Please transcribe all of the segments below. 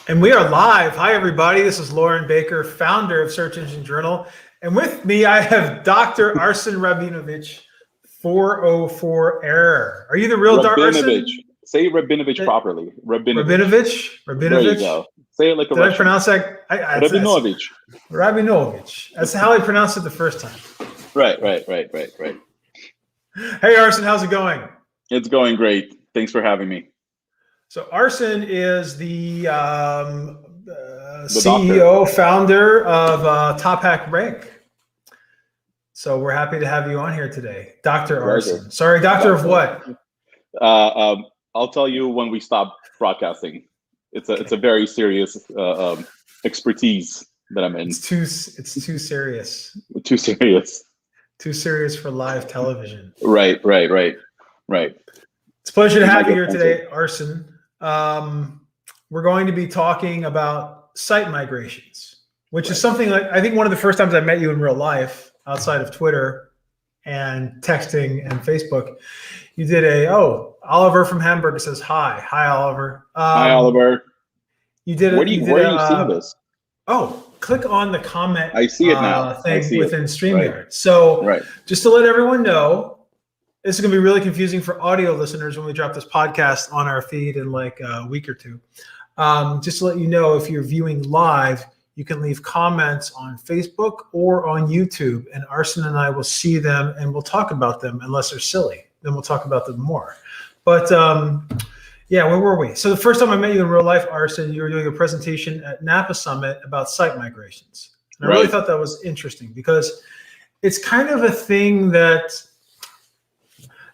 And we are live. Hi, everybody. This is Loren Baker, founder of Search Engine Journal. And with me, I have Dr. Arsen Rabinovich, 404 error. Are you the real Arsen? Rabinovich. Say Rabinovich properly. Rabinovich? There you go. Say it like a Did Russian. I pronounce that? Rabinovich. Rabinovich. That's how I pronounced it the first time. Right. Hey, Arsen, how's it going? It's going great. Thanks for having me. So Arsen is the CEO, founder of TopHatRank. So we're happy to have you on here today, Dr. Arsen. Sorry, doctor of what? I'll tell you when we stop broadcasting. It's a very serious expertise that I'm in. It's too serious. Too serious. Too serious for live television. Right. It's a pleasure to have you here today, Arsen. We're going to be talking about site migrations, which is something like, I think one of the first times I met you in real life outside of Twitter and texting and Facebook, you did Oliver from Hamburg says hi. Hi, Oliver. Hi, Oliver. You did it. Where are you seeing this? Oh, click on the comment. I see it now. Thing within StreamYard. Right. So just to let everyone know, this is going to be really confusing for audio listeners when we drop this podcast on our feed in like a week or two. Just to let you know, if you're viewing live, you can leave comments on Facebook or on YouTube, and Arsen and I will see them and we'll talk about them unless they're silly. Then we'll talk about them more. But yeah, where were we? So the first time I met you in real life, Arsen, you were doing a presentation at Napa Summit about site migrations. And I really thought that was interesting because it's kind of a thing that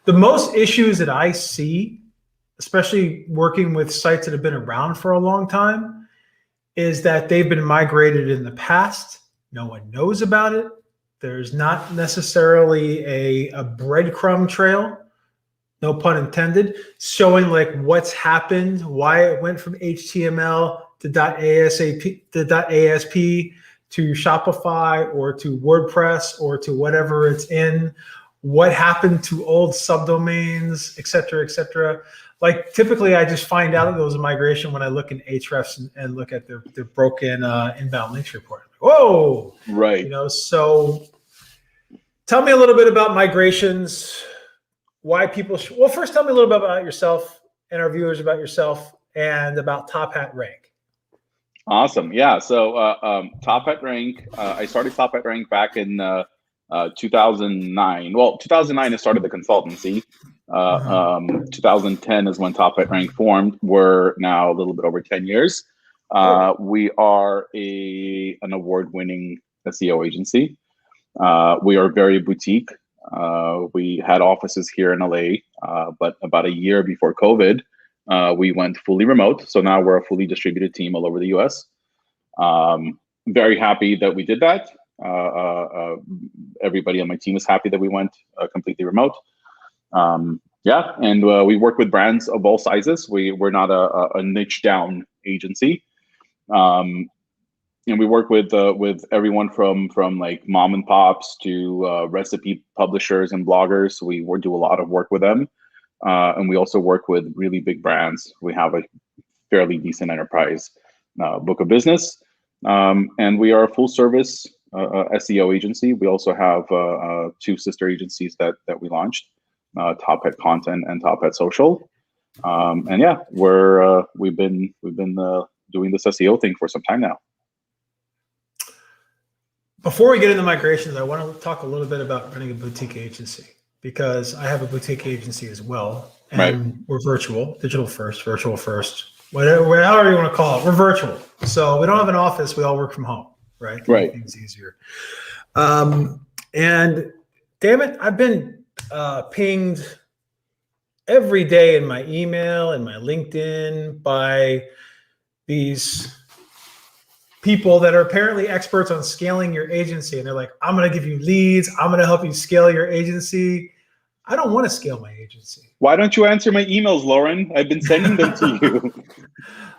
the most issues that I see, especially working with sites that have been around for a long time, is that they've been migrated in the past. No one knows about it. There's not necessarily a breadcrumb trail, no pun intended, showing like what's happened, why it went from HTML to .asp to Shopify or to WordPress or to whatever it's in. What happened to old subdomains, et cetera, et cetera. Like typically I just find out that there was a migration when I look in Ahrefs and look at their broken inbound links report. Whoa. Right. You know, so tell me a little bit about migrations, why people well, first tell me a little bit about yourself and our viewers about yourself and about TopHatRank. Awesome. Yeah. So TopHatRank, I started TopHatRank back in 2009. Well, 2009 I started the consultancy. 2010 is when TopHatRank formed. We're now a little bit over 10 years. We are an award-winning SEO agency. We are very boutique. We had offices here in LA, but about a year before COVID, we went fully remote. So now we're a fully distributed team all over the US. Very happy that we did that. Everybody on my team is happy that we went completely remote. And we work with brands of all sizes. We're not a niche down agency, and we work with everyone from like mom and pops to recipe publishers and bloggers. We do a lot of work with them, and we also work with really big brands. We have a fairly decent enterprise book of business, and we are a full service SEO agency. We also have two sister agencies that we launched, Top Hat Content and Top Hat Social. And yeah, we've been doing this SEO thing for some time now. Before we get into migrations, I want to talk a little bit about running a boutique agency because I have a boutique agency as well, and we're virtual, digital first, virtual first, whatever, however you want to call it. We're virtual, so we don't have an office. We all work from home. Right. Things easier. And damn it, I've been pinged every day in my email and my LinkedIn by these people that are apparently experts on scaling your agency. And they're like, I'm going to give you leads. I'm going to help you scale your agency. I don't want to scale my agency. Why don't you answer my emails, Loren? I've been sending them to you.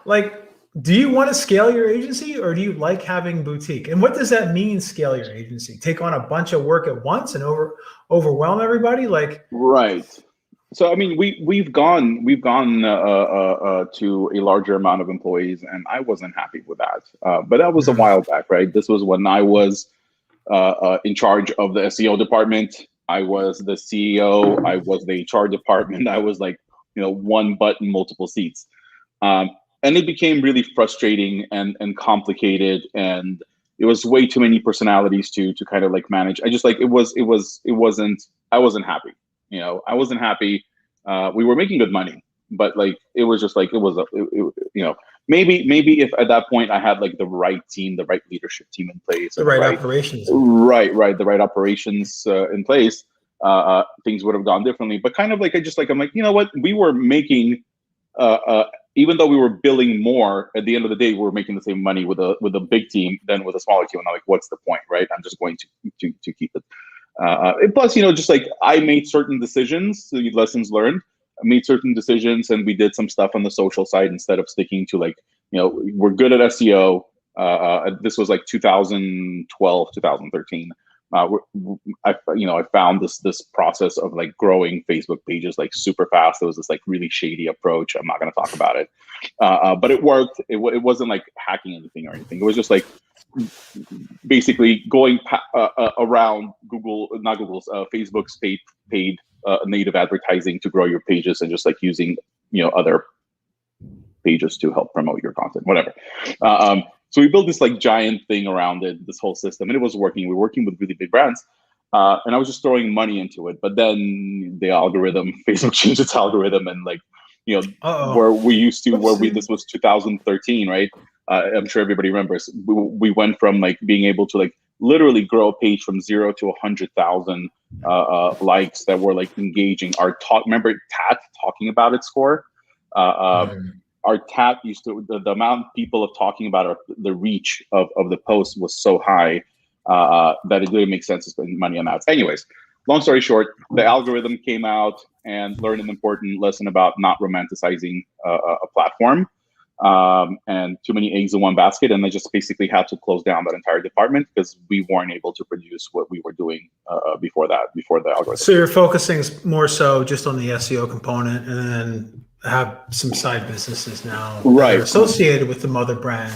Like, do you want to scale your agency or do you like having boutique? And what does that mean, scale your agency? Take on a bunch of work at once and overwhelm everybody? Like, right. So I mean, we've gone to a larger amount of employees, and I wasn't happy with that. But that was a while back, right? This was when I was in charge of the SEO department. I was the CEO. I was the HR department. I was like, one button, multiple seats, and it became really frustrating and complicated, and it was way too many personalities to kind of like manage. I just like it wasn't. I wasn't happy. I wasn't happy. We were making good money, but like it was just like maybe if at that point I had like the right team, the right leadership team in place, the right operations, the right operations in place, things would have gone differently. But kind of like I'm like, you know what, we were making even though we were billing more, at the end of the day, we were making the same money with a big team than with a smaller team. And I'm like, what's the point, right? I'm just going to keep it. Plus, just like I made certain decisions, lessons learned. I made certain decisions, and we did some stuff on the social side instead of sticking to like, we're good at SEO. This was like 2012, 2013. I found this process of like growing Facebook pages like super fast. It was this like really shady approach. I'm not going to talk about it, but it worked. It wasn't like hacking anything or anything. It was just like basically going around Facebook's paid native advertising to grow your pages, and just like using other pages to help promote your content, whatever. So we built this like giant thing around it, this whole system, and it was working. We were working with really big brands, and I was just throwing money into it. But then the algorithm, Facebook changed its algorithm, and like where we used to, this was 2013, right? I'm sure everybody remembers. We went from like being able to like literally grow a page from 0 to 100,000 likes that were like engaging. Remember TAT, talking about it score? Our TAT used to, the amount of people of talking about the reach of the post was so high that it didn't make sense to spend money on ads. Anyways, long story short, the algorithm came out and learned an important lesson about not romanticizing a platform. And too many eggs in one basket, and I just basically had to close down that entire department because we weren't able to produce what we were doing before the algorithm. So you're focusing more so just on the SEO component, and then have some side businesses now that are associated with the mother brand,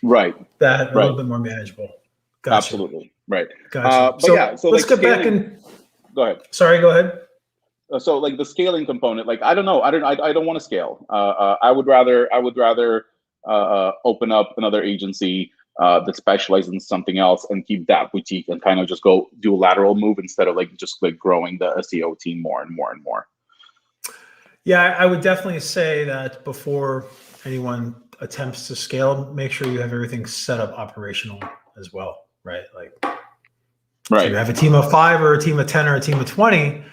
that are a little bit more manageable. Gotcha. Absolutely, right. Gotcha. So let's get back and go ahead. Sorry, go ahead. So like the scaling component, like I don't want to scale. I would rather open up another agency that specializes in something else and keep that boutique and kind of just go do a lateral move instead of like just like growing the SEO team more and more and more. Yeah, I would definitely say that before anyone attempts to scale, make sure you have everything set up operational as well, right? Like, if you have a team of 5 or a team of 10 or a team of 20,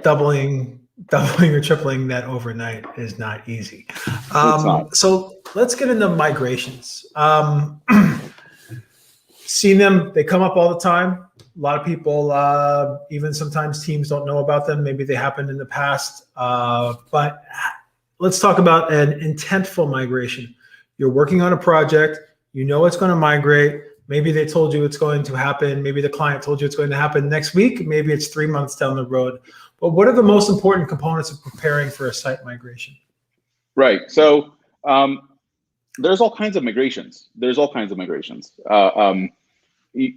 doubling or tripling that overnight is not easy. So let's get into migrations. Seen them, they come up all the time. A lot of people, even sometimes teams don't know about them. Maybe they happened in the past, but let's talk about an intentful migration. You're working on a project, you know it's going to migrate. Maybe they told you it's going to happen. Maybe the client told you it's going to happen next week. Maybe it's 3 months down the road. But what are the most important components of preparing for a site migration? Right. So there's all kinds of migrations.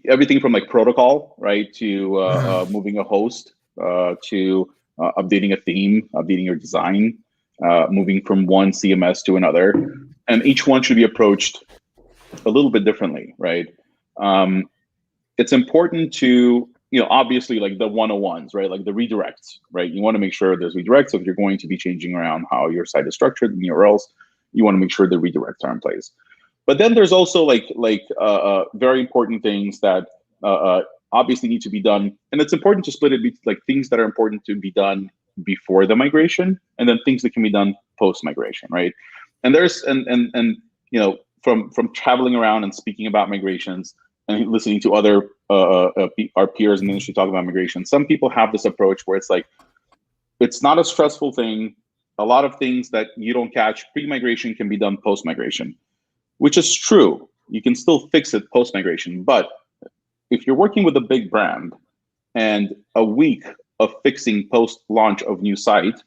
Everything from like protocol, right, to moving a host, to updating a theme, updating your design, moving from one CMS to another. And each one should be approached a little bit differently, right? It's important to, obviously like the 101s, right? Like the redirects, right? You want to make sure there's redirects. So if you're going to be changing around how your site is structured and URLs, you want to make sure the redirects are in place. But then there's also very important things that obviously need to be done. And it's important to split it between like things that are important to be done before the migration, and then things that can be done post-migration, right? And there's, from traveling around and speaking about migrations and listening to other our peers in the industry talk about migration, some people have this approach where it's like, it's not a stressful thing. A lot of things that you don't catch pre-migration can be done post-migration, which is true. You can still fix it post-migration. But if you're working with a big brand and a week of fixing post-launch of new site,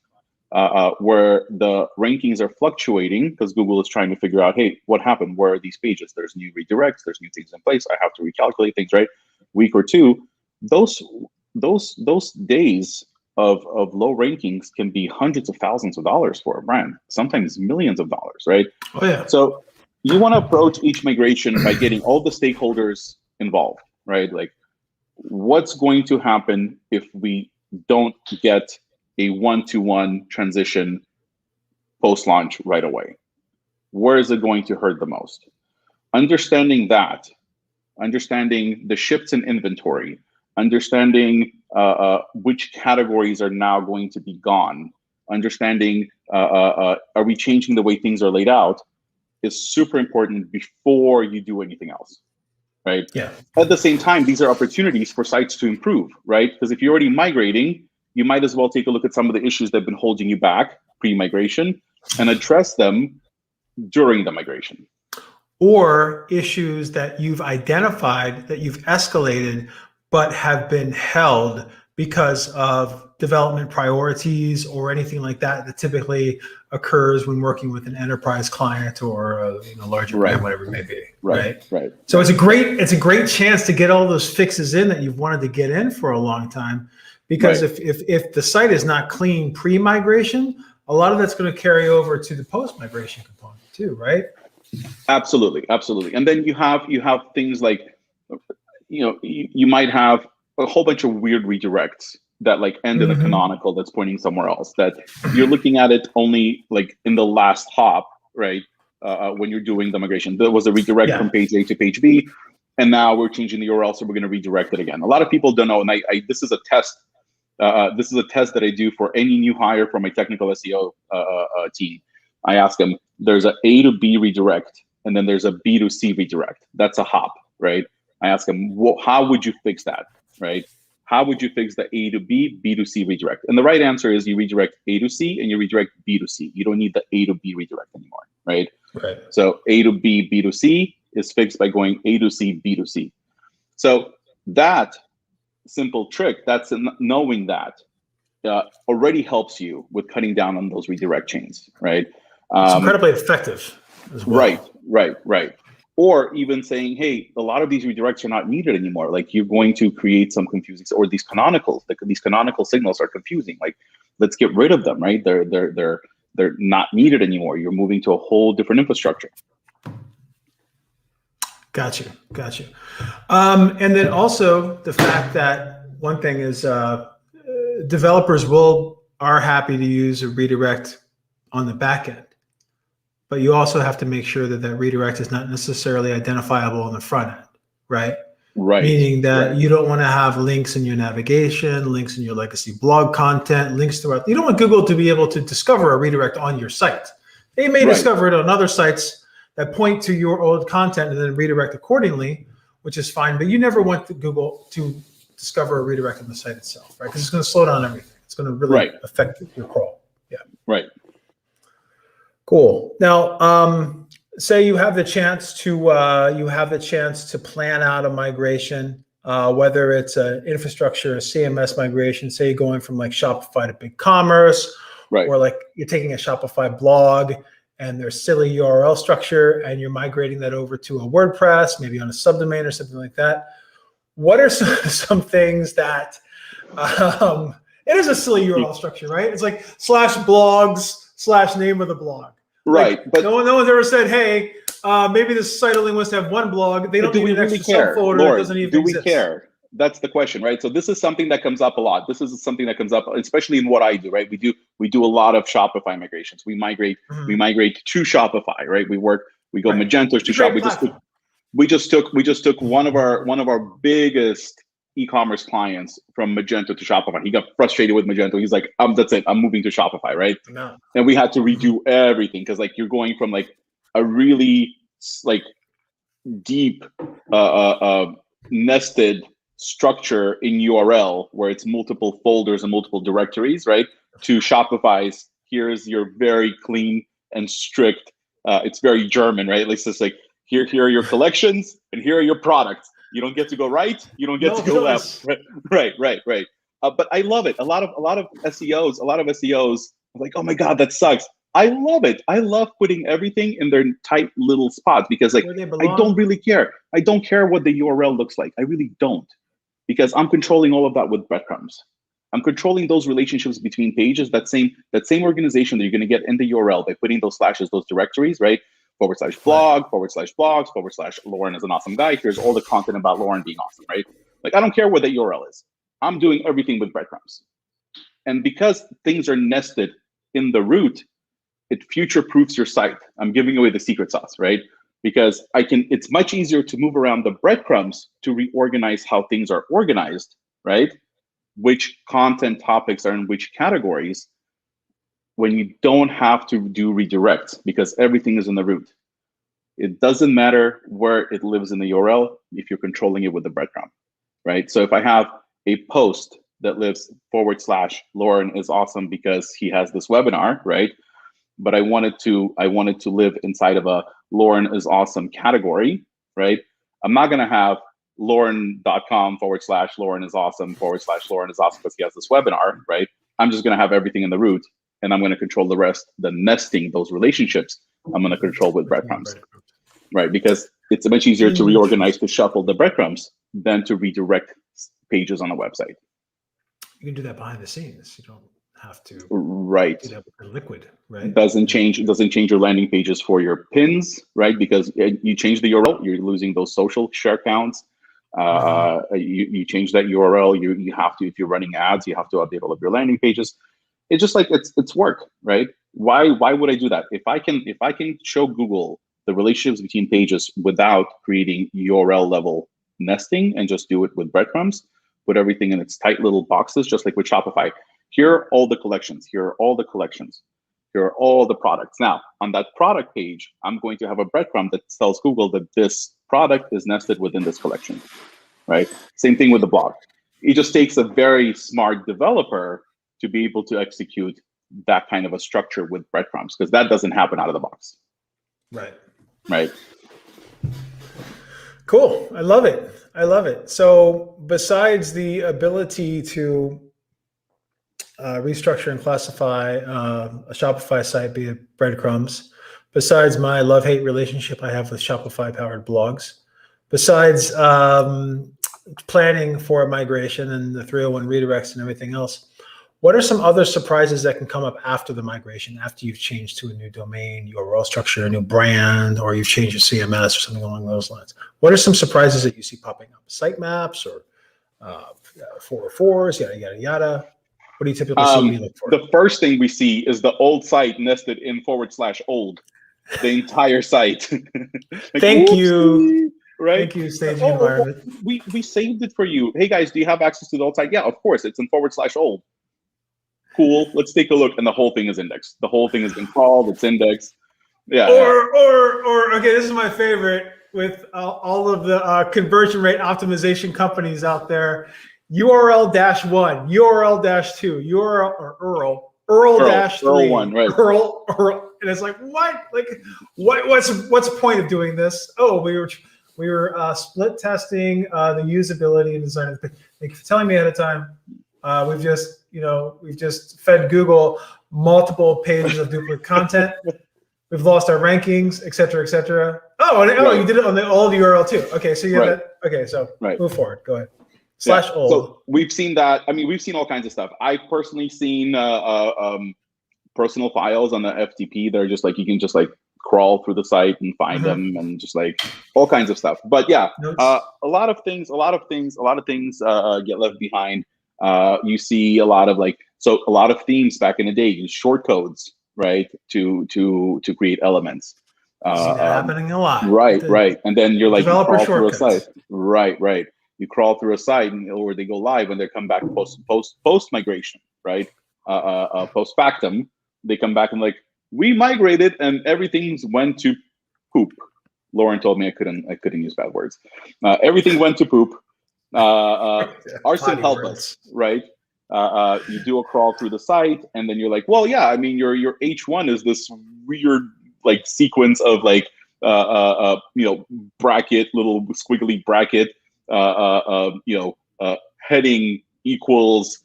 where the rankings are fluctuating because Google is trying to figure out, hey, what happened? Where are these pages? There's new redirects, there's new things in place. I have to recalculate things, right? Week or two, those days of low rankings can be hundreds of thousands of dollars for a brand, sometimes millions of dollars, right? Oh yeah. So you want to approach each migration by getting all the stakeholders involved, right? Like, what's going to happen if we don't get a one-to-one transition post-launch right away? Where is it going to hurt the most? Understanding that, understanding the shifts in inventory, understanding which categories are now going to be gone, understanding are we changing the way things are laid out, is super important before you do anything else, right? Yeah. At the same time, these are opportunities for sites to improve, right? Because if you're already migrating, you might as well take a look at some of the issues that have been holding you back pre-migration and address them during the migration. Or issues that you've identified, that you've escalated, but have been held because of development priorities or anything like that that typically occurs when working with an enterprise client or a larger brand, whatever it may be. Right. So it's a great chance to get all those fixes in that you've wanted to get in for a long time. Because if the site is not clean pre-migration, a lot of that's going to carry over to the post-migration component too, right? Absolutely. And then you have things like, you might have a whole bunch of weird redirects that like end in a canonical that's pointing somewhere else, that you're looking at it only like in the last hop, right? When you're doing the migration, there was a redirect from page A to page B, and now we're changing the URL, so we're going to redirect it again. A lot of people don't know, and this is a test. This is a test that I do for any new hire from my technical SEO team. I ask them, there's a A to B redirect, and then there's a B to C redirect. That's a hop, right? I ask them, how would you fix that, right? How would you fix the A to B, B to C redirect? And the right answer is you redirect A to C and you redirect B to C. You don't need the A to B redirect anymore, right? So A to B, B to C is fixed by going A to C, B to C. So that simple trick, that's knowing that, already helps you with cutting down on those redirect chains, right? It's incredibly effective as well. Right. Or even saying, hey, a lot of these redirects are not needed anymore. Like, you're going to create some confusing, or these canonicals, these canonical signals are confusing. Like, let's get rid of them, right? They're not needed anymore. You're moving to a whole different infrastructure. Got you. And then also the fact that one thing is developers are happy to use a redirect on the back end, but you also have to make sure that that redirect is not necessarily identifiable on the front end, right? Meaning that you don't want to have links in your navigation, links in your legacy blog content, links throughout. You don't want Google to be able to discover a redirect on your site. They may discover it on other sites that point to your old content and then redirect accordingly, which is fine. But you never want Google to discover a redirect on the site itself, right? Because it's going to slow down everything. It's going to really affect your crawl. Yeah. Right. Cool. Now, say you have the chance to plan out a migration, whether it's an infrastructure, a CMS migration. Say you're going from like Shopify to BigCommerce, or like you're taking a Shopify blog and their silly URL structure, and you're migrating that over to a WordPress, maybe on a subdomain or something like that. What are some things that it is a silly URL structure, right? It's like /blogs/name of the blog. Right. Like, but no one's ever said, hey, maybe this site only wants to have one blog. They don't need an extra subfolder. It doesn't even exist. Do we care? That's the question, right? So this is something that comes up a lot. This is something that comes up, especially in what I do, right? We do a lot of Shopify migrations. We migrate to Shopify, right? We go Magento to Shopify. We just took one of our biggest e-commerce clients from Magento to Shopify. He got frustrated with Magento. He's like, that's it. I'm moving to Shopify, right? No. And we had to redo everything because like you're going from like a really like deep nested structure in URL where it's multiple folders and multiple directories, right? To Shopify's, here's your very clean and strict. It's very German, right? It's just like here are your collections and here are your products. You don't get to go right. You don't get to go left. Right. but I love it. A lot of SEOs are like, oh my God, that sucks. I love it. I love putting everything in their tight little spots because like I don't really care. I don't care what the URL looks like. I really don't, because I'm controlling all of that with breadcrumbs. I'm controlling those relationships between pages, that same organization that you're going to get in the URL by putting those slashes, those directories, right? /blog, /blogs, / Loren is an awesome guy. Here's all the content about Loren being awesome, right? Like, I don't care what the URL is. I'm doing everything with breadcrumbs. And because things are nested in the root, it future-proofs your site. I'm giving away the secret sauce, right? Because it's much easier to move around the breadcrumbs to reorganize how things are organized, right? Which content topics are in which categories, when you don't have to do redirects, because everything is in the root. It doesn't matter where it lives in the URL if you're controlling it with the breadcrumb, right? So if I have a post that lives / Loren is awesome because he has this webinar, right? But I wanted to live inside of a Loren is awesome category, right? I'm not gonna have Loren.com / Loren is awesome / Loren is awesome because he has this webinar, right? I'm just gonna have everything in the root, and I'm gonna control the rest, the nesting, those relationships, I'm gonna control with breadcrumbs, right? Because it's much easier to reorganize, to shuffle the breadcrumbs than to redirect pages on a website. You can do that behind the scenes. You don't have to. Right. Do that with liquid, right? Doesn't change your landing pages for your pins, right? Because you change the URL, you're losing those social share counts. You change that URL, you have to, if you're running ads, you have to update all of your landing pages. It's just like it's work, right? Why would I do that? If I can show Google the relationships between pages without creating URL level nesting and just do it with breadcrumbs, put everything in its tight little boxes, just like with Shopify. Here are all the collections. Here are all the collections. Here are all the products. Now, on that product page, I'm going to have a breadcrumb that tells Google that this product is nested within this collection, right? Same thing with the blog. It just takes a very smart developer to be able to execute that kind of a structure with breadcrumbs, because that doesn't happen out of the box. Right. Right. Cool. I love it. I love it. So besides the ability to restructure and classify a Shopify site, be it breadcrumbs, besides my love-hate relationship I have with Shopify-powered blogs, besides planning for a migration and the 301 redirects and everything else, what are some other surprises that can come up after the migration, after you've changed to a new domain, URL structure, a new brand, or you've changed your CMS or something along those lines? What are some surprises that you see popping up? Sitemaps or 404s, yada, yada, yada. What do you typically see when you look for? The first thing we see is the old site nested in / old, the entire site. Like, Thank you. Right? Thank you, staging environment. We saved it for you. Hey guys, do you have access to the old site? Yeah, of course. It's in / old. Cool. Let's take a look. And the whole thing is indexed. The whole thing has been crawled. It's indexed. Yeah. Or okay, this is my favorite with all of the conversion rate optimization companies out there. URL -1, URL -2, URL or URL -3, one, right? URL, and it's like what? Like what's the point of doing this? Oh, we were split testing the usability and design of the page. Thank you for telling me ahead of time. We've just fed Google multiple pages of duplicate content. We've lost our rankings, et cetera, et cetera. Oh, right. You did it on the old URL too. Okay, so you have that. Okay, so move forward. Go ahead. /old. So we've seen that. I mean, we've seen all kinds of stuff. I've personally seen personal files on the FTP. They're just like, you can just like crawl through the site and find them, and just like all kinds of stuff. But yeah, a lot of things get left behind. You see a lot of a lot of themes back in the day use short codes, right, to create elements. Happening a lot. Right. And then you're like, developer you crawl through a shortcuts. site. Right. You crawl through a site, or they go live when they come back post migration, right? Post factum, they come back and like, we migrated and everything went to poop. Loren told me I couldn't use bad words. Everything went to poop. Arsen help us, right? You do a crawl through the site, and then you're like, well, yeah, I mean, your H1 is this weird like sequence of like bracket, little squiggly bracket, heading equals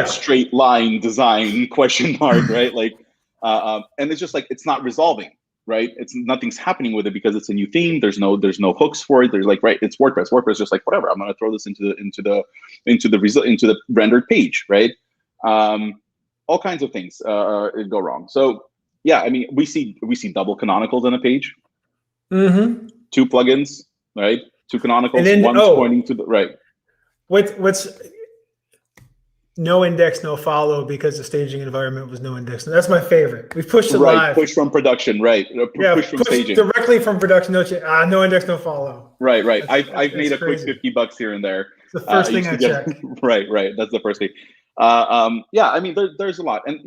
straight line design question mark, right? And it's just like, it's not resolving, right? Nothing's happening with it because it's a new theme. There's no hooks for it. There's it's WordPress. WordPress just like, whatever, I'm going to throw this into the rendered page, right? All kinds of things go wrong. So yeah, I mean, we see double canonicals on a page, two plugins, right? Two canonicals, then, one's pointing to the right. What's no index, no follow, because the staging environment was no index. That's my favorite. We pushed it live. Push from production, right? Push from staging directly from production. No index, no follow. Right. I've made a quick $50 here and there. It's the first thing I check. Right. That's the first thing. Yeah, I mean, there's a lot, and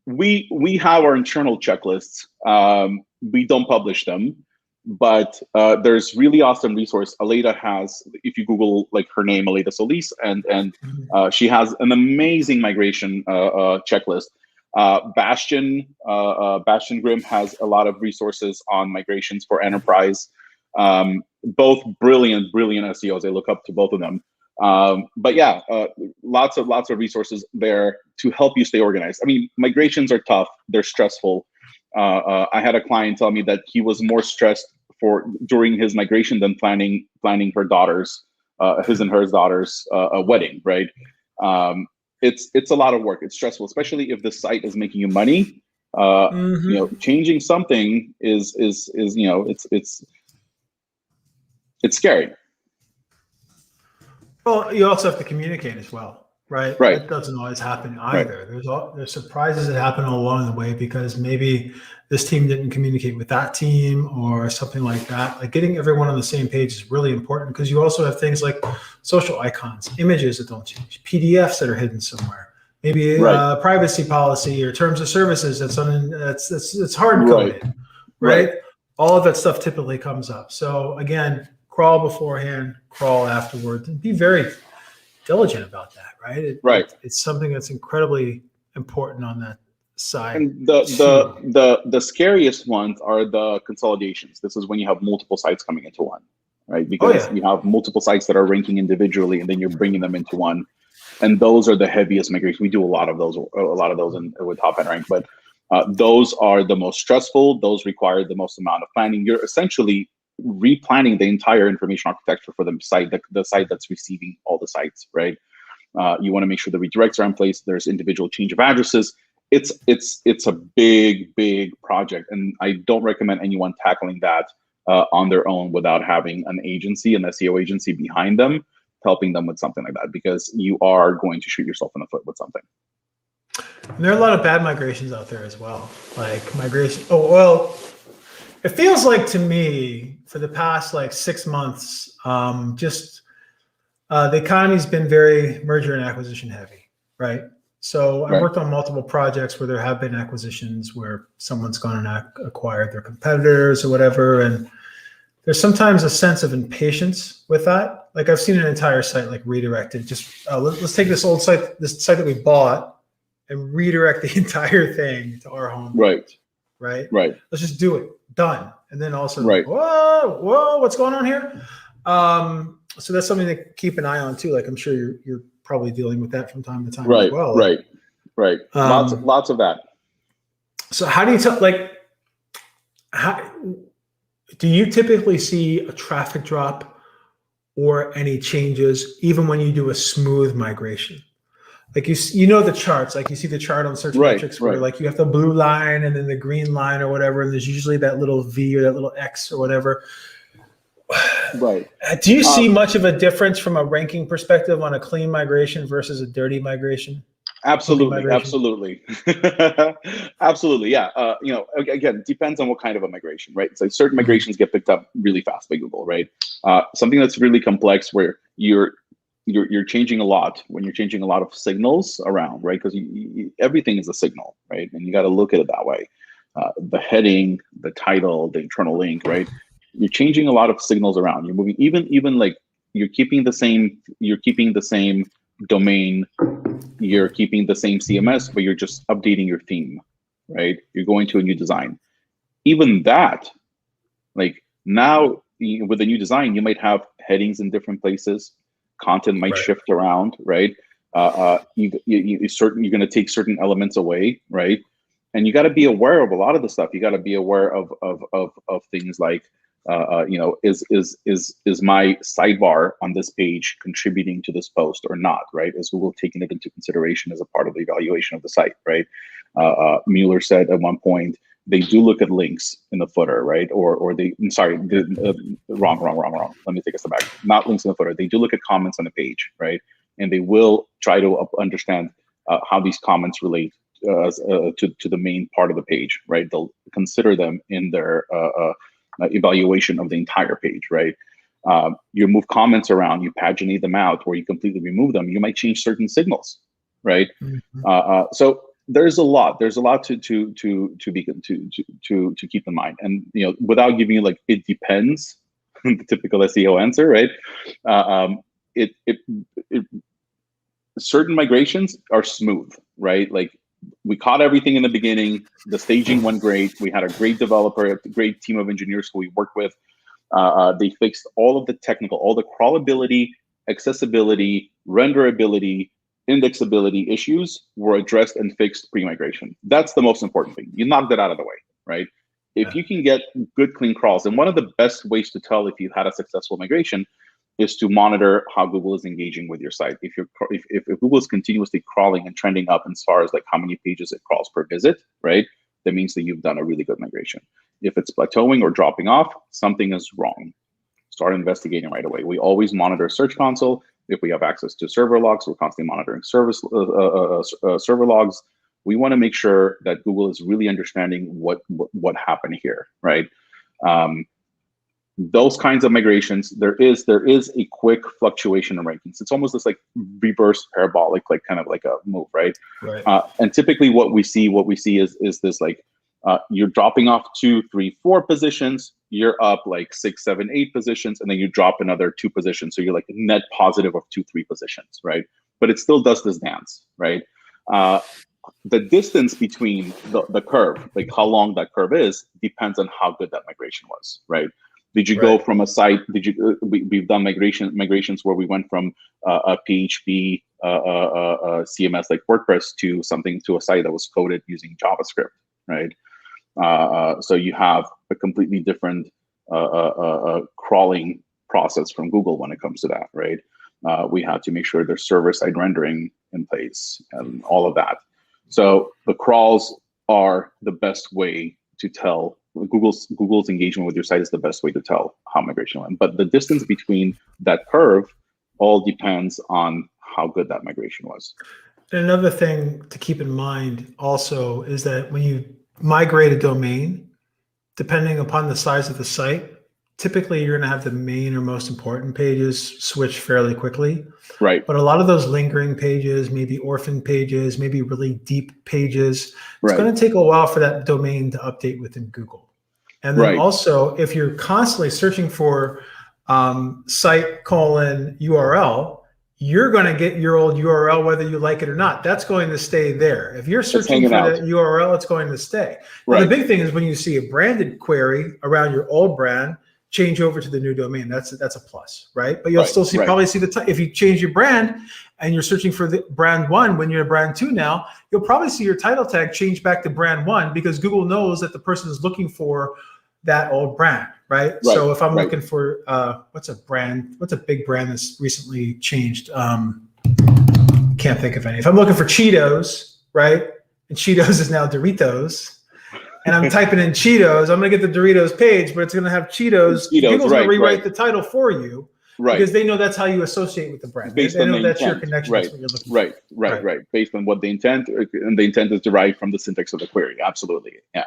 we have our internal checklists. We don't publish them, but there's really awesome resource. Aleda has, if you Google her name, Aleda Solis, and she has an amazing migration checklist. Bastion Grimm has a lot of resources on migrations for enterprise. Both brilliant SEOs. I look up to both of them. But yeah, lots of resources there to help you stay organized. I mean, migrations are tough. They're stressful. I had a client tell me that he was more stressed during his migration than planning his and her daughter's wedding, right? It's a lot of work. It's stressful, especially if the site is making you money. Changing something is it's scary. Well, you also have to communicate as well, right? Right. That doesn't always happen either. Right. There's surprises that happen all along the way because maybe this team didn't communicate with that team or something like that. Like getting everyone on the same page is really important because you also have things like social icons, images that don't change, PDFs that are hidden somewhere, maybe privacy policy or terms of services that's hard coded, right? All of that stuff typically comes up. So again, crawl beforehand, crawl afterwards, and be very diligent about that, right? It's something that's incredibly important on that side. And the scariest ones are the consolidations. This is when you have multiple sites coming into one, right? Because you have multiple sites that are ranking individually, and then you're bringing them into one. And those are the heaviest migrations. We do a lot of those with TopHatRank, but those are the most stressful. Those require the most amount of planning. You're essentially replanning the entire information architecture for the site that's receiving all the sites, right? You want to make sure the redirects are in place. There's individual change of addresses. It's a big project, and I don't recommend anyone tackling that on their own without having an agency, an SEO agency behind them, helping them with something like that, because you are going to shoot yourself in the foot with something. And there are a lot of bad migrations out there as well, like migration. It feels like to me for the past 6 months, the economy's been very merger and acquisition heavy, right? So I've worked on multiple projects where there have been acquisitions where someone's gone and acquired their competitors or whatever. And there's sometimes a sense of impatience with that. Like I've seen an entire site redirected. Just let's take this old site, this site that we bought, and redirect the entire thing to our home page, right? Let's just do it. Done. And then also, whoa, what's going on here? So that's something to keep an eye on too. Like I'm sure you're probably dealing with that from time to time as well. Right. Lots of that. So how do you tell? How do you typically see a traffic drop or any changes, even when you do a smooth migration? Like you know the charts, like you see the chart on search metrics where you have the blue line and then the green line or whatever, and there's usually that little V or that little X or whatever. Right. Do you see much of a difference from a ranking perspective on a clean migration versus a dirty migration? Absolutely. Absolutely. Yeah. Again, depends on what kind of a migration, right? So certain migrations get picked up really fast by Google, right? Something that's really complex where you're changing a lot, when you're changing a lot of signals around, right? Because everything is a signal, right? And you got to look at it that way. The heading, the title, the internal link, right? You're changing a lot of signals around. You're moving, even you're keeping the same domain, you're keeping the same CMS, but you're just updating your theme, right? You're going to a new design. Even that, now with the new design, you might have headings in different places, Content might shift around, right? You're going to take certain elements away, right? And you got to be aware of a lot of the stuff. You got to be aware of things like, is my sidebar on this page contributing to this post or not, right? Is Google taking it into consideration as a part of the evaluation of the site, right? Mueller said at one point, they do look at links in the footer, right? Wrong. Let me take a step back. Not links in the footer. They do look at comments on the page, right? And they will try to understand how these comments relate to the main part of the page, right? They'll consider them in their evaluation of the entire page, right? You move comments around, you paginate them out, or you completely remove them. You might change certain signals, right? Mm-hmm. So there's a lot to keep in mind, and without giving you like it depends, the typical SEO answer, right? Certain migrations are smooth, right? Like we caught everything in the beginning. The staging went great. We had a great developer, a great team of engineers who we worked with. They fixed all of the technical, all the crawlability, accessibility, renderability, indexability issues were addressed and fixed pre-migration. That's the most important thing. You knock that out of the way, right? If you can get good, clean crawls, and one of the best ways to tell if you had a successful migration is to monitor how Google is engaging with your site. If Google is continuously crawling and trending up as far as like how many pages it crawls per visit, right? That means that you've done a really good migration. If it's plateauing or dropping off, something is wrong. Start investigating right away. We always monitor Search Console. If we have access to server logs, we're constantly monitoring server logs. We want to make sure that Google is really understanding what happened here, right? Those kinds of migrations, there is a quick fluctuation in rankings. It's almost this like reverse parabolic, like kind of like a move, right? And typically what we see is this like you're dropping off 2, 3, 4 positions, you're up like 6, 7, 8 positions, and then you drop another 2 positions. So you're like net positive of 2, 3 positions, right? But it still does this dance, right? The distance between the curve, like how long that curve is, depends on how good that migration was, right? Did you go from a site? We've done migrations where we went from a PHP CMS like WordPress to a site that was coded using JavaScript, right? So you have a completely different crawling process from Google when it comes to that, right? We had to make sure there's server-side rendering in place and all of that. So the crawls are the best way to tell. Google's engagement with your site is the best way to tell how migration went. But the distance between that curve all depends on how good that migration was. And another thing to keep in mind also is that when you migrate a domain, depending upon the size of the site, typically you're going to have the main or most important pages switch fairly quickly. Right. But a lot of those lingering pages, maybe orphan pages, maybe really deep pages, it's going to take a while for that domain to update within Google. And then also, if you're constantly searching for site : URL, you're going to get your old URL whether you like it or not. That's going to stay there. If you're searching for that URL, it's going to stay. Right. The big thing is when you see a branded query around your old brand, change over to the new domain. That's a plus, right? But you'll still probably see if you change your brand and you're searching for the brand 1 when you're a brand 2 now, you'll probably see your title tag change back to brand 1 because Google knows that the person is looking for that old brand, right? So if I'm looking for what's a big brand that's recently changed? Can't think of any. If I'm looking for Cheetos, right? And Cheetos is now Doritos. And I'm typing in Cheetos, I'm going to get the Doritos page, but it's going to have Cheetos. Google's going to rewrite the title for you because they know that's how you associate with the brand. They know that's your connection. That's what you're looking for. Right. Based on what the intent, and the intent is derived from the syntax of the query. Absolutely. Yeah.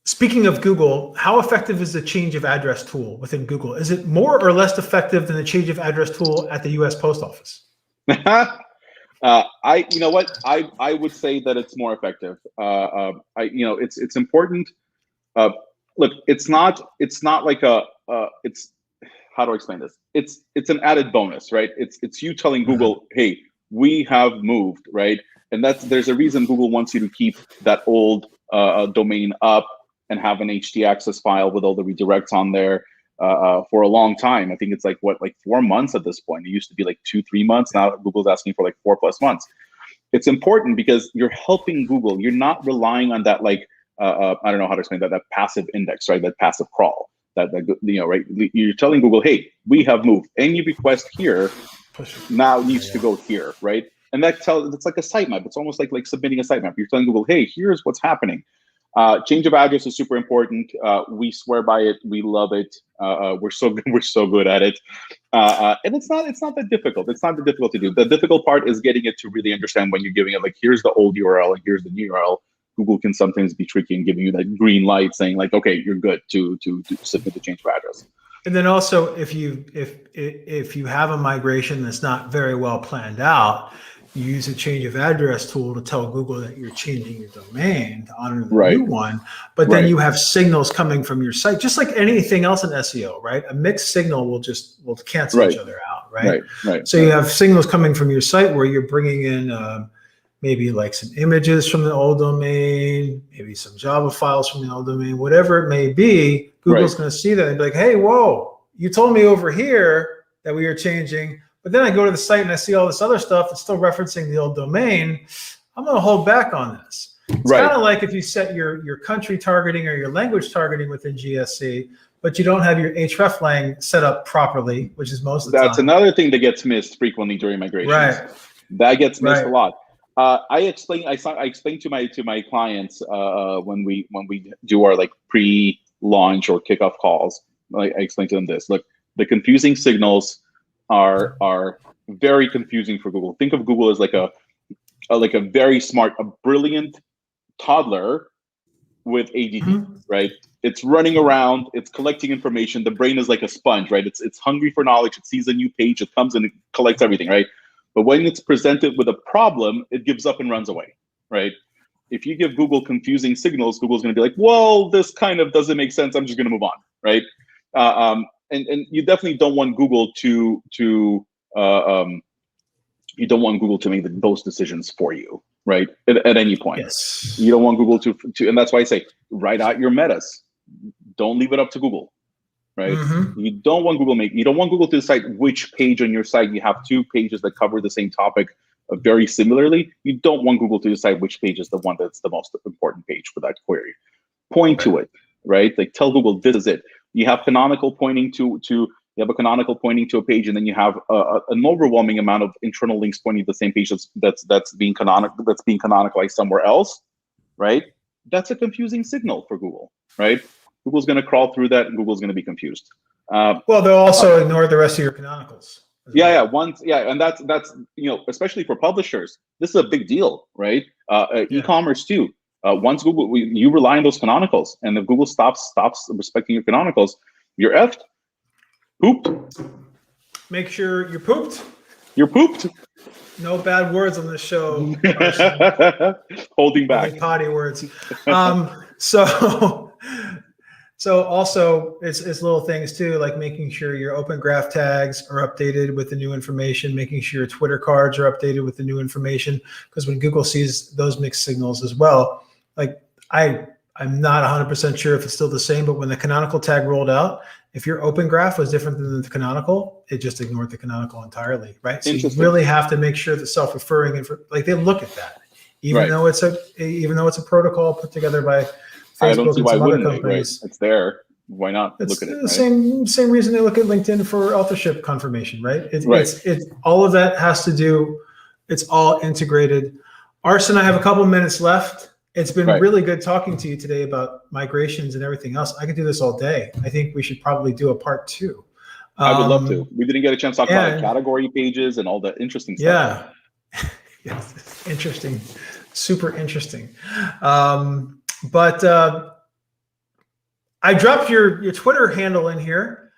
Speaking of Google, how effective is the change of address tool within Google? Is it more or less effective than the change of address tool at the U.S. Post Office? You know what? I would say that it's more effective. It's important. Look, it's not like it's how do I explain this? It's an added bonus, right? It's you telling Google, hey, we have moved, right? And there's a reason Google wants you to keep that old domain up and have an htaccess file with all the redirects on there. for a long time. I think it's like 4 months at this point. It used to be like 2-3 months. Now Google's asking for like 4+ months. It's important because you're helping Google. You're not relying on that I don't know how to explain that passive index, right? That passive crawl. That right? You're telling Google, hey, we have moved. Any request here now needs to go here, right? And it's like a sitemap. It's almost like submitting a sitemap. You're telling Google, hey, here's what's happening. Change of address is super important. We swear by it. We love it. We're so good at it. And it's not that difficult. It's not that difficult to do. The difficult part is getting it to really understand when you're giving it like, here's the old URL and here's the new URL. Google can sometimes be tricky and giving you that green light saying like, okay, you're good to submit the change of address. And then also, if you have a migration that's not very well planned out, you use a change of address tool to tell Google that you're changing your domain to honor the new one. But then you have signals coming from your site, just like anything else in SEO, right? A mixed signal will cancel each other out, right? So you have signals coming from your site where you're bringing in maybe like some images from the old domain, maybe some Java files from the old domain, whatever it may be. Google's going to see that and be like, hey, whoa, you told me over here that we are changing, but then I go to the site and I see all this other stuff that's still referencing the old domain. I'm going to hold back on this. It's kind of like if you set your country targeting or your language targeting within GSC, but you don't have your hreflang set up properly, which is most of the time. That's another thing that gets missed frequently during migrations. That gets missed a lot. I explain to my clients when we do our like pre-launch or kickoff calls. I explain to them this: look, the confusing signals are very confusing for Google. Think of Google as like a very smart, a brilliant toddler with ADD, right? It's running around, it's collecting information. The brain is like a sponge, right? It's hungry for knowledge. It sees a new page, it comes and it collects everything, right? But when it's presented with a problem, it gives up and runs away, right? If you give Google confusing signals, Google's going to be like, well, this kind of doesn't make sense. I'm just going to move on, right? And you definitely don't want Google to make those decisions for you, right? At any point. Yes. You don't want Google to, and that's why I say, write out your metas. Don't leave it up to Google. Right? You don't want Google to decide which page on your site. You have 2 pages that cover the same topic very similarly. You don't want Google to decide which page is the one that's the most important page for that query. Point to it, right? Like tell Google this is it. You have canonical pointing to a page, and then you have an overwhelming amount of internal links pointing to the same page that's being canonicalized somewhere else, right? That's a confusing signal for Google, right? Google's going to crawl through that, and Google's going to be confused. Well, they'll also ignore the rest of your canonicals. And that's especially for publishers, this is a big deal, right? E-commerce too. Once Google, you rely on those canonicals, and if Google stops respecting your canonicals, you're effed. Pooped. Make sure you're pooped. You're pooped. No bad words on this show. Holding back. Only potty words. So also it's little things too, like making sure your open graph tags are updated with the new information, making sure your Twitter cards are updated with the new information, because when Google sees those mixed signals as well, like I'm not 100% sure if it's still the same, but when the canonical tag rolled out, if your open graph was different than the canonical, it just ignored the canonical entirely, right? So you really have to make sure that self-referring like they look at that, even though it's a protocol put together by Facebook, I don't see why wouldn't they, right? It's there. Why not look at it? It's the same reason they look at LinkedIn for authorship confirmation, right? It's all of that has to do. It's all integrated. Arsen, I have a couple minutes left. It's been really good talking to you today about migrations and everything else. I could do this all day. I think we should probably do a part 2. I would love to. We didn't get a chance to talk about category pages and all the interesting stuff. Yeah, yes, interesting, super interesting. But I dropped your Twitter handle in here.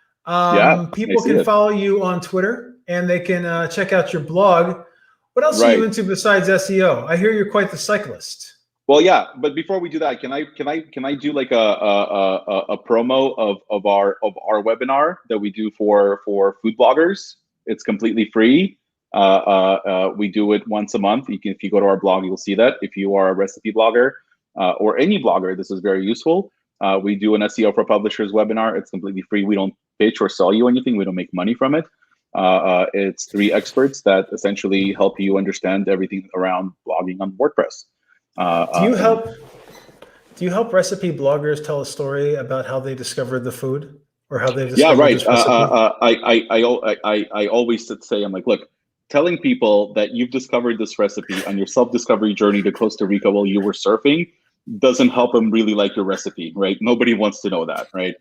People can follow you on Twitter, and they can check out your blog. What else are you into besides SEO? I hear you're quite the cyclist. Well, yeah, but before we do that, can I do like a promo of our webinar that we do for food bloggers? It's completely free. We do it once a month. If you go to our blog, you'll see that. If you are a recipe blogger or any blogger, this is very useful. We do an SEO for Publishers webinar. It's completely free. We don't pitch or sell you anything. We don't make money from it. It's 3 experts that essentially help you understand everything around blogging on WordPress. Do you help recipe bloggers tell a story about how they discovered the food or how they discovered this recipe? I always say, I'm like, look, telling people that you've discovered this recipe on your self-discovery journey to Costa Rica while you were surfing doesn't help them really like your recipe, right? Nobody wants to know that, right?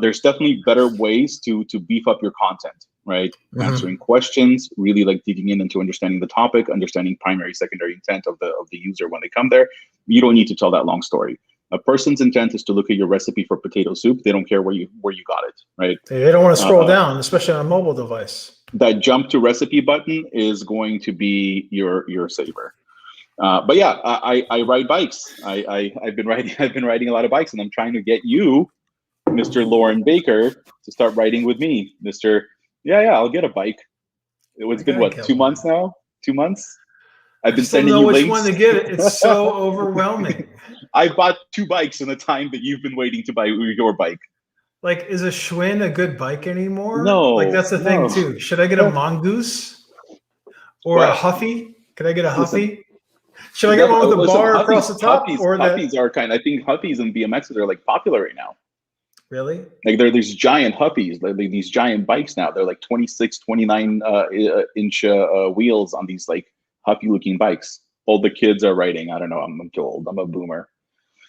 There's definitely better ways to beef up your content, right? Mm-hmm. Answering questions, really like digging into understanding the topic, understanding primary, secondary intent of the user when they come there. You don't need to tell that long story. A person's intent is to look at your recipe for potato soup. They don't care where you got it, right? They don't want to scroll down, especially on a mobile device. That jump to recipe button is going to be your saver. But yeah, I ride bikes. I've been riding a lot of bikes, and I'm trying to get you, Mr. Loren Baker, to start riding with me, Mr. Yeah, I'll get a bike. It's been what, 2 months now? 2 months. I've been sending you links. I don't know which one to get. It's so overwhelming. I bought 2 bikes in the time that you've been waiting to buy your bike. Like, is a Schwinn a good bike anymore? No. Like, that's the thing too. Should I get a Mongoose or a Huffy? Could I get a Huffy? Should I get one with a bar across the top? Huffies are I think Huffies and BMXs are like popular right now. Really? Like there are these giant Huffies, like these giant bikes now. They're like 26, 29 inch wheels on these like Huffy looking bikes. All the kids are riding. I don't know. I'm too old. I'm a boomer.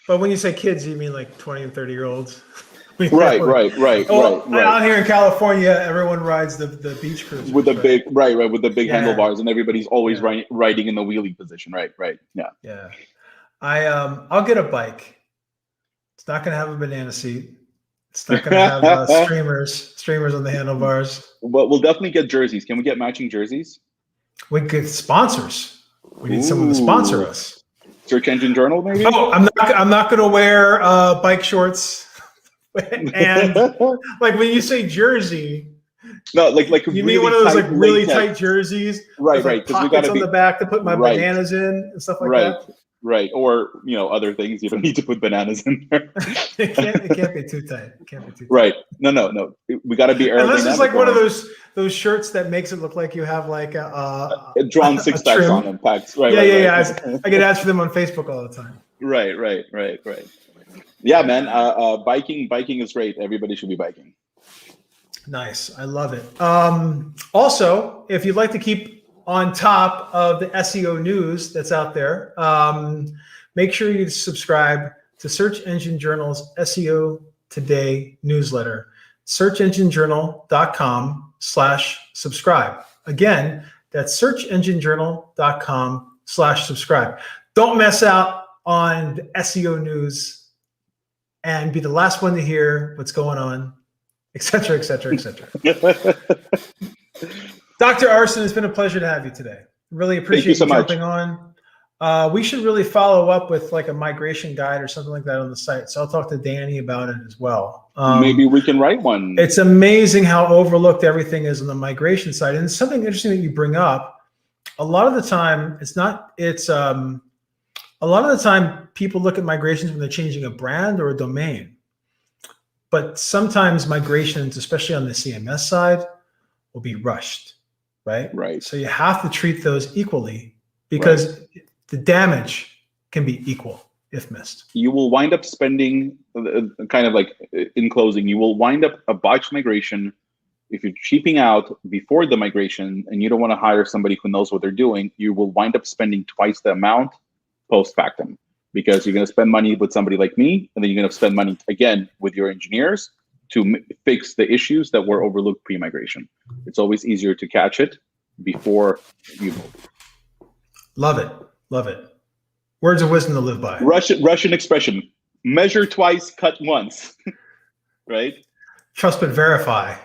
But when you say kids, you mean like 20 and 30-year-olds? Right. Out here in California, everyone rides the beach cruisers with the big with the big handlebars, and everybody's always riding in the wheelie position. Right. Yeah. I'll get a bike. It's not going to have a banana seat. It's not going to have streamers on the handlebars. But we'll definitely get jerseys. Can we get matching jerseys? We get sponsors. We need someone to sponsor us. Search Engine Journal, maybe? Oh, I'm not going to wear bike shorts. And like when you say jersey, no, like you really mean one of those like really tight jerseys, right? Because we got on the back to put my bananas in and stuff like that. Right, or other things you don't need to put bananas in there. it can't be too tight. Right? No. We got to be aerodynamic. And this is like one of those shirts that makes it look like you have like a drawn six packs on them. Packs. Right. Yeah. I get ads for them on Facebook all the time. Right. Yeah, man. Biking is great. Everybody should be biking. Nice. I love it. Also, if you'd like to keep on top of the SEO news that's out there, make sure you subscribe to Search Engine Journal's SEO Today newsletter, searchenginejournal.com/subscribe. Again, that's searchenginejournal.com/subscribe. Don't mess out on the SEO news and be the last one to hear what's going on, et cetera. Dr. Arsen, it's been a pleasure to have you today. Really appreciate you jumping on. We should really follow up with like a migration guide or something like that on the site. So I'll talk to Danny about it as well. Maybe we can write one. It's amazing how overlooked everything is on the migration side. And it's something interesting that you bring up. A lot of the time, a lot of the time people look at migrations when they're changing a brand or a domain. But sometimes migrations, especially on the CMS side, will be rushed, right? Right. So you have to treat those equally because the damage can be equal if missed. You will wind up spending, kind of like in closing, you will wind up a botched migration. If you're cheaping out before the migration and you don't want to hire somebody who knows what they're doing, you will wind up spending twice the amount post-factum, because you're going to spend money with somebody like me, and then you're going to spend money again with your engineers to fix the issues that were overlooked pre-migration. It's always easier to catch it before you move. Love it. Words of wisdom to live by. Russian expression: measure twice, cut once. Right? Trust but verify.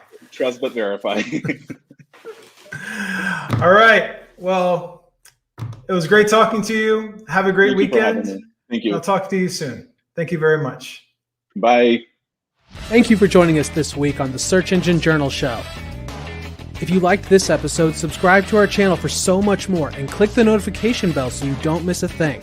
All right. Well, it was great talking to you. Have a great weekend. Thank you. I'll talk to you soon. Thank you very much. Bye. Thank you for joining us this week on the Search Engine Journal Show. If you liked this episode, subscribe to our channel for so much more and click the notification bell so you don't miss a thing.